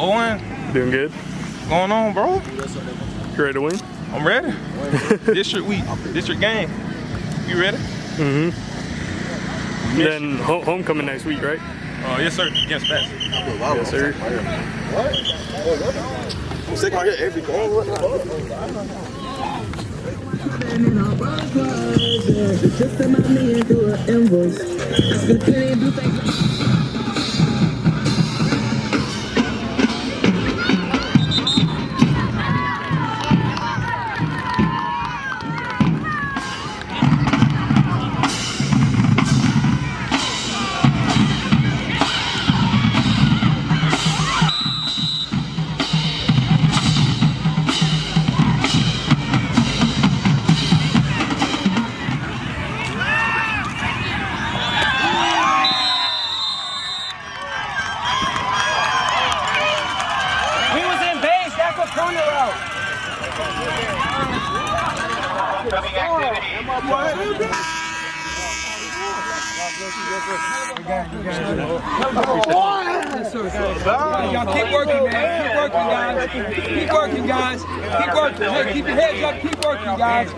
Owen. Doing good. What's going on, bro? You ready to win? I'm ready. District week, district game. You ready? Mm-hmm. Then homecoming next week, right? Yes, sir. Against Fats. Yes, sir. I'm sick out here every game. Y'all keep working, man. Keep working, guys. Keep working, guys. Keep working. Hey, keep your heads up. Keep working, guys.